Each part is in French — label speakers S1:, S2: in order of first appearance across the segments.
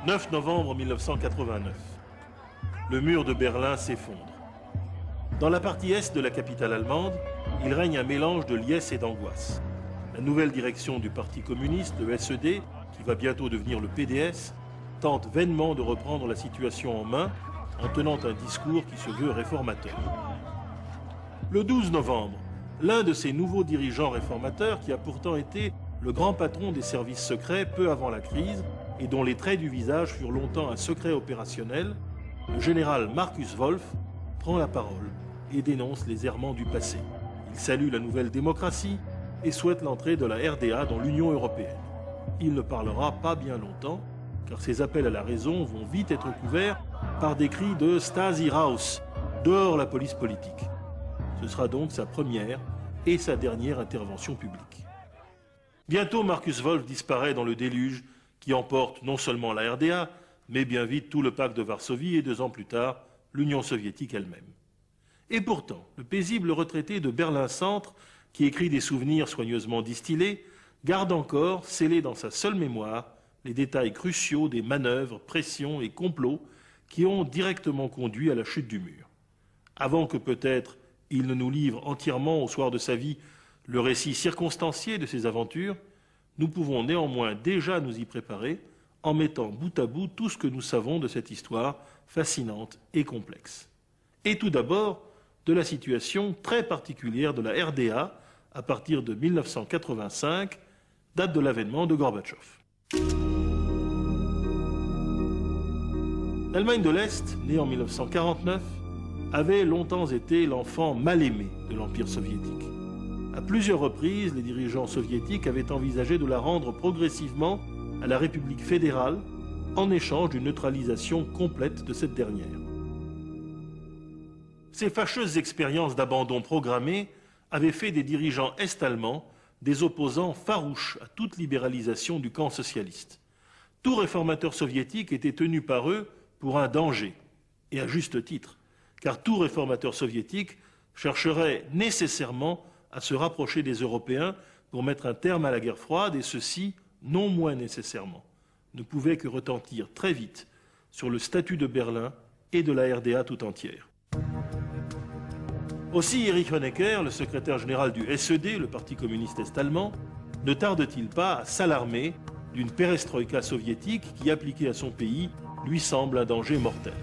S1: 9 novembre 1989. Le mur de Berlin s'effondre. Dans la partie est de la capitale allemande, il règne un mélange de liesse et d'angoisse. La nouvelle direction du Parti communiste, le SED, qui va bientôt devenir le PDS, tente vainement de reprendre la situation en main en tenant un discours qui se veut réformateur. Le 12 novembre, l'un de ces nouveaux dirigeants réformateurs, qui a pourtant été le grand patron des services secrets peu avant la crise et dont les traits du visage furent longtemps un secret opérationnel, le général Markus Wolf prend la parole et dénonce les errements du passé. Il salue la nouvelle démocratie et souhaite l'entrée de la RDA dans l'Union européenne. Il ne parlera pas bien longtemps, car ses appels à la raison vont vite être couverts par des cris de « Stasi raus », dehors la police politique. Ce sera donc sa première et sa dernière intervention publique. Bientôt, Markus Wolf disparaît dans le déluge qui emporte non seulement la RDA, mais bien vite tout le pacte de Varsovie et 2 ans plus tard, l'Union soviétique elle-même. Et pourtant, le paisible retraité de Berlin-Centre, qui écrit des souvenirs soigneusement distillés, garde encore, scellés dans sa seule mémoire, les détails cruciaux des manœuvres, pressions et complots qui ont directement conduit à la chute du mur. Avant que peut-être il ne nous livre entièrement au soir de sa vie le récit circonstancié de ses aventures, nous pouvons néanmoins déjà nous y préparer en mettant bout à bout tout ce que nous savons de cette histoire fascinante et complexe. Et tout d'abord, de la situation très particulière de la RDA à partir de 1985, date de l'avènement de Gorbatchev. L'Allemagne de l'Est, née en 1949, avait longtemps été l'enfant mal aimé de l'Empire soviétique. À plusieurs reprises, les dirigeants soviétiques avaient envisagé de la rendre progressivement à la République fédérale en échange d'une neutralisation complète de cette dernière. Ces fâcheuses expériences d'abandon programmé avaient fait des dirigeants est-allemands des opposants farouches à toute libéralisation du camp socialiste. Tout réformateur soviétique était tenu par eux pour un danger, et à juste titre, car tout réformateur soviétique chercherait nécessairement à se rapprocher des Européens pour mettre un terme à la guerre froide, et ceci, non moins nécessairement, ne pouvait que retentir très vite sur le statut de Berlin et de la RDA tout entière. Aussi, Erich Honecker, le secrétaire général du SED, le Parti communiste est-allemand, ne tarde-t-il pas à s'alarmer d'une perestroïka soviétique qui, appliquée à son pays, lui semble un danger mortel.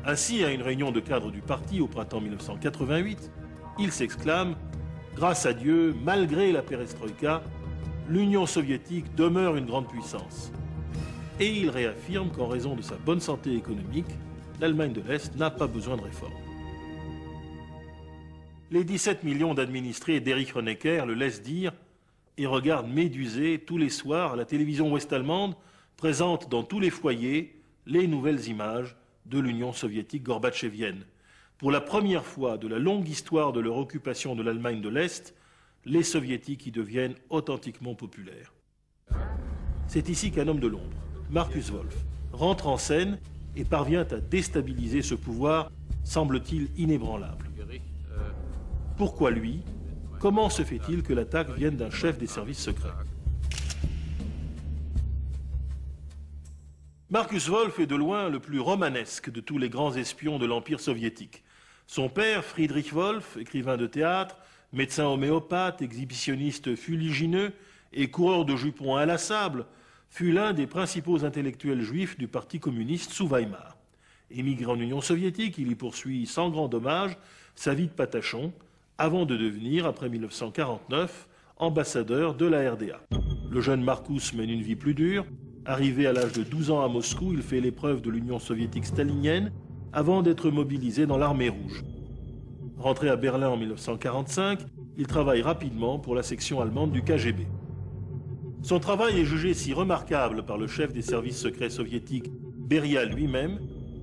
S1: Ainsi, à une réunion de cadres du parti au printemps 1988, il s'exclame « Grâce à Dieu, malgré la perestroïka, l'Union soviétique demeure une grande puissance. » Et il réaffirme qu'en raison de sa bonne santé économique, l'Allemagne de l'Est n'a pas besoin de réforme. Les 17 millions d'administrés d'Erich Honecker le laissent dire et regardent médusés tous les soirs à la télévision ouest-allemande, présente dans tous les foyers les nouvelles images de l'Union soviétique gorbatchevienne. Pour la première fois de la longue histoire de leur occupation de l'Allemagne de l'Est, les soviétiques y deviennent authentiquement populaires. C'est ici qu'un homme de l'ombre, Markus Wolf, rentre en scène et parvient à déstabiliser ce pouvoir, semble-t-il inébranlable. Pourquoi lui? Comment se fait-il que l'attaque vienne d'un chef des services secrets? Markus Wolf est de loin le plus romanesque de tous les grands espions de l'Empire soviétique. Son père, Friedrich Wolf, écrivain de théâtre, médecin homéopathe, exhibitionniste fuligineux et coureur de jupons inlassables, fut l'un des principaux intellectuels juifs du Parti communiste sous Weimar. Émigré en Union soviétique, il y poursuit sans grand dommage sa vie de patachon, avant de devenir, après 1949, ambassadeur de la RDA. Le jeune Markus mène une vie plus dure. Arrivé à l'âge de 12 ans à Moscou, il fait l'épreuve de l'Union soviétique stalinienne avant d'être mobilisé dans l'armée rouge. Rentré à Berlin en 1945, il travaille rapidement pour la section allemande du KGB. Son travail est jugé si remarquable par le chef des services secrets soviétiques, Beria lui-même,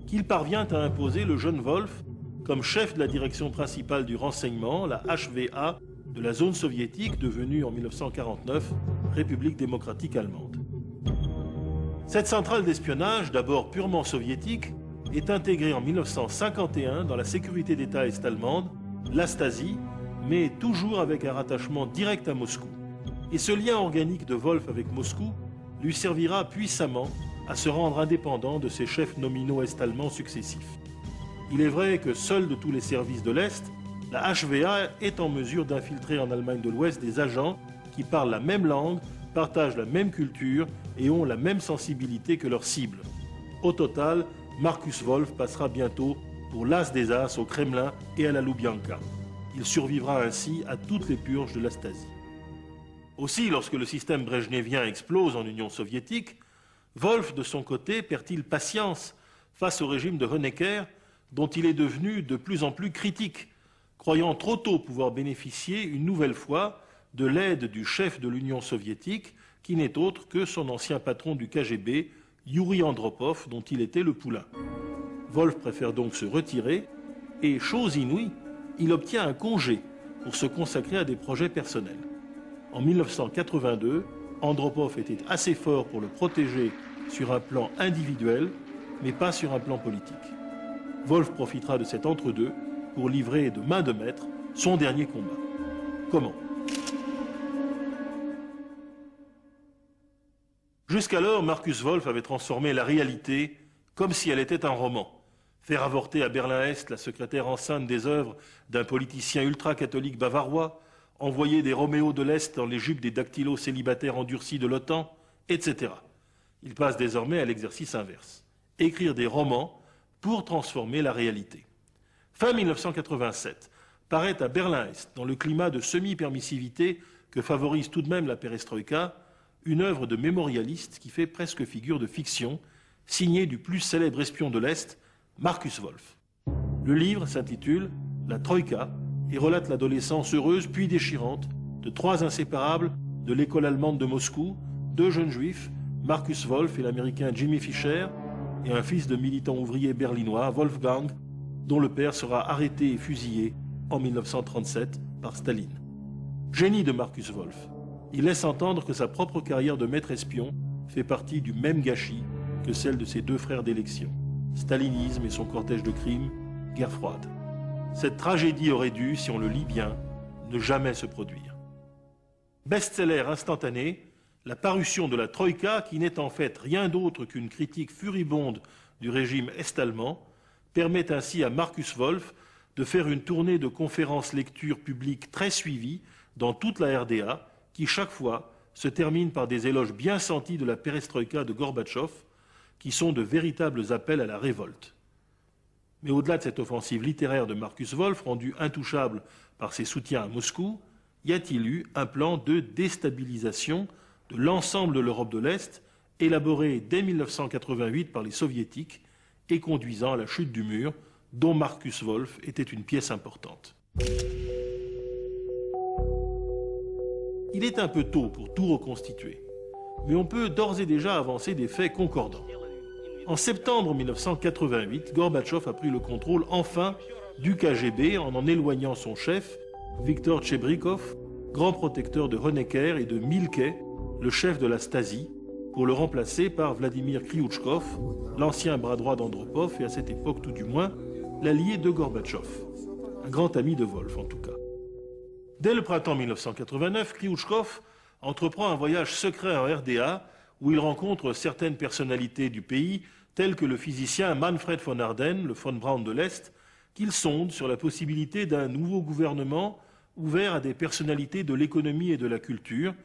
S1: qu'il parvient à imposer le jeune Wolf comme chef de la direction principale du renseignement, la HVA, de la zone soviétique devenue en 1949 République démocratique allemande. Cette centrale d'espionnage, d'abord purement soviétique, est intégrée en 1951 dans la sécurité d'État est-allemande, la Stasi, mais toujours avec un rattachement direct à Moscou. Et ce lien organique de Wolf avec Moscou lui servira puissamment à se rendre indépendant de ses chefs nominaux est-allemands successifs. Il est vrai que seul de tous les services de l'Est, la HVA est en mesure d'infiltrer en Allemagne de l'Ouest des agents qui parlent la même langue, partagent la même culture et ont la même sensibilité que leurs cibles. Au total, Markus Wolf passera bientôt pour l'as des as au Kremlin et à la Loubianka. Il survivra ainsi à toutes les purges de la Stasi. Aussi, lorsque le système brejnevien explose en Union soviétique, Wolf, de son côté, perd-il patience face au régime de Honecker, dont il est devenu de plus en plus critique, croyant trop tôt pouvoir bénéficier une nouvelle fois de l'aide du chef de l'Union soviétique, qui n'est autre que son ancien patron du KGB, Yuri Andropov, dont il était le poulain. Wolf préfère donc se retirer et, chose inouïe, il obtient un congé pour se consacrer à des projets personnels. En 1982, Andropov était assez fort pour le protéger sur un plan individuel, mais pas sur un plan politique. Wolf profitera de cet entre-deux pour livrer de main de maître son dernier combat. Comment ? Jusqu'alors, Markus Wolf avait transformé la réalité comme si elle était un roman. Faire avorter à Berlin-Est la secrétaire enceinte des œuvres d'un politicien ultra-catholique bavarois, envoyer des Roméos de l'Est dans les jupes des dactylos célibataires endurcis de l'OTAN, etc. Il passe désormais à l'exercice inverse. Écrire des romans pour transformer la réalité. Fin 1987, paraît à Berlin-Est, dans le climat de semi-permissivité que favorise tout de même la perestroïka, une œuvre de mémorialiste qui fait presque figure de fiction, signée du plus célèbre espion de l'Est, Markus Wolf. Le livre s'intitule « La Troïka » et relate l'adolescence heureuse puis déchirante de trois inséparables de l'école allemande de Moscou, deux jeunes juifs, Markus Wolf et l'américain Jimmy Fisher, et un fils de militant ouvrier berlinois, Wolfgang, dont le père sera arrêté et fusillé en 1937 par Staline. Génie de Markus Wolf, il laisse entendre que sa propre carrière de maître espion fait partie du même gâchis que celle de ses deux frères d'élection. Stalinisme et son cortège de crimes, guerre froide. Cette tragédie aurait dû, si on le lit bien, ne jamais se produire. Best-seller instantané, la parution de la Troïka, qui n'est en fait rien d'autre qu'une critique furibonde du régime est-allemand, permet ainsi à Markus Wolf de faire une tournée de conférences lectures publiques très suivies dans toute la RDA, qui chaque fois se termine par des éloges bien sentis de la perestroïka de Gorbatchev, qui sont de véritables appels à la révolte. Mais au-delà de cette offensive littéraire de Markus Wolf, rendue intouchable par ses soutiens à Moscou, y a-t-il eu un plan de déstabilisation de l'ensemble de l'Europe de l'Est, élaboré dès 1988 par les soviétiques et conduisant à la chute du mur, dont Markus Wolf était une pièce importante. Il est un peu tôt pour tout reconstituer, mais on peut d'ores et déjà avancer des faits concordants. En septembre 1988, Gorbatchev a pris le contrôle enfin du KGB en éloignant son chef, Viktor Chebrikov, grand protecteur de Honecker et de Milke, le chef de la Stasi, pour le remplacer par Vladimir Kriouchkov, l'ancien bras droit d'Andropov et à cette époque tout du moins, l'allié de Gorbatchev, un grand ami de Wolf en tout cas. Dès le printemps 1989, Kriouchkov entreprend un voyage secret en RDA où il rencontre certaines personnalités du pays, telles que le physicien Manfred von Ardenne, le von Braun de l'Est, qu'il sonde sur la possibilité d'un nouveau gouvernement ouvert à des personnalités de l'économie et de la culture.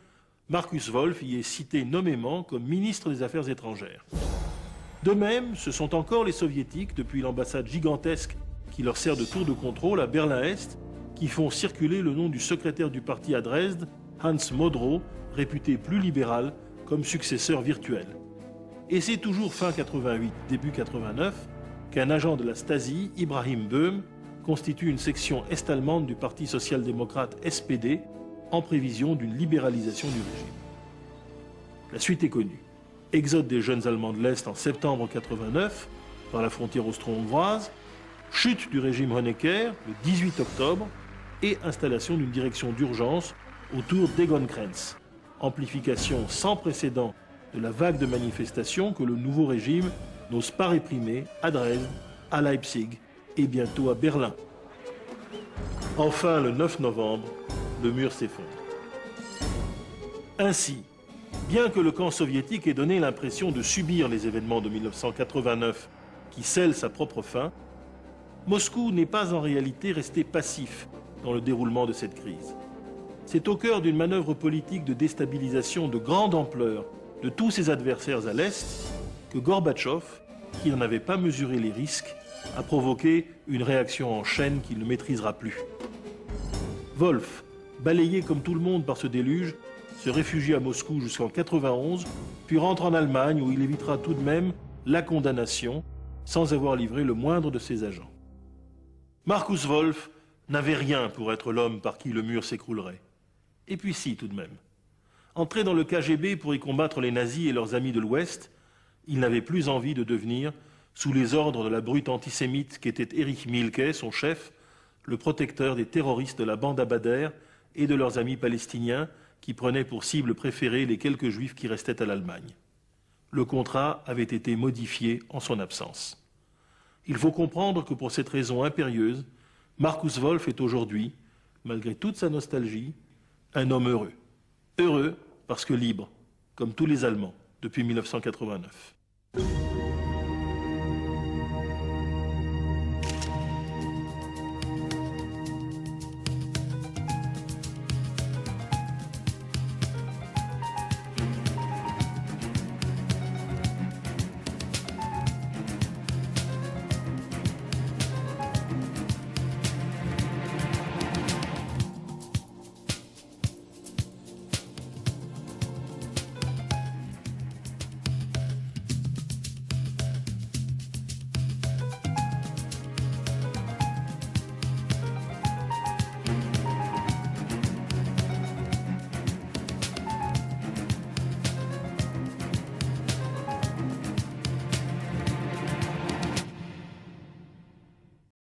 S1: Markus Wolf y est cité nommément comme ministre des Affaires étrangères. De même, ce sont encore les soviétiques, depuis l'ambassade gigantesque qui leur sert de tour de contrôle à Berlin-Est, qui font circuler le nom du secrétaire du parti à Dresde, Hans Modrow, réputé plus libéral, comme successeur virtuel. Et c'est toujours fin 88, début 89, qu'un agent de la Stasi, Ibrahim Böhm, constitue une section est-allemande du Parti social-démocrate SPD, en prévision d'une libéralisation du régime. La suite est connue. Exode des jeunes Allemands de l'Est en septembre 89, par la frontière austro-hongroise, chute du régime Honecker le 18 octobre, et installation d'une direction d'urgence autour d'Egon-Krenz. Amplification sans précédent de la vague de manifestations que le nouveau régime n'ose pas réprimer à Dresde, à Leipzig et bientôt à Berlin. Enfin, le 9 novembre, le mur s'effondre. Ainsi, Bien que le camp soviétique ait donné l'impression de subir les événements de 1989 qui scellent sa propre fin, Moscou n'est pas en réalité resté passif dans le déroulement de cette crise. C'est au cœur d'une manœuvre politique de déstabilisation de grande ampleur de tous ses adversaires à l'Est que Gorbatchev, qui n'en avait pas mesuré les risques, a provoqué une réaction en chaîne qu'il ne maîtrisera plus. Wolf, balayé comme tout le monde par ce déluge, se réfugie à Moscou jusqu'en 91, puis rentre en Allemagne où il évitera tout de même la condamnation sans avoir livré le moindre de ses agents. Markus Wolf n'avait rien pour être l'homme par qui le mur s'écroulerait. Et puis si, tout de même. Entré dans le KGB pour y combattre les nazis et leurs amis de l'Ouest, il n'avait plus envie de devenir, sous les ordres de la brute antisémite qu'était Erich Mielke, son chef, le protecteur des terroristes de la bande Abadère et de leurs amis palestiniens qui prenaient pour cible préférée les quelques juifs qui restaient à l'Allemagne. Le contrat avait été modifié en son absence. Il faut comprendre que pour cette raison impérieuse, Markus Wolf est aujourd'hui, malgré toute sa nostalgie, un homme heureux. Heureux parce que libre, comme tous les Allemands, depuis 1989.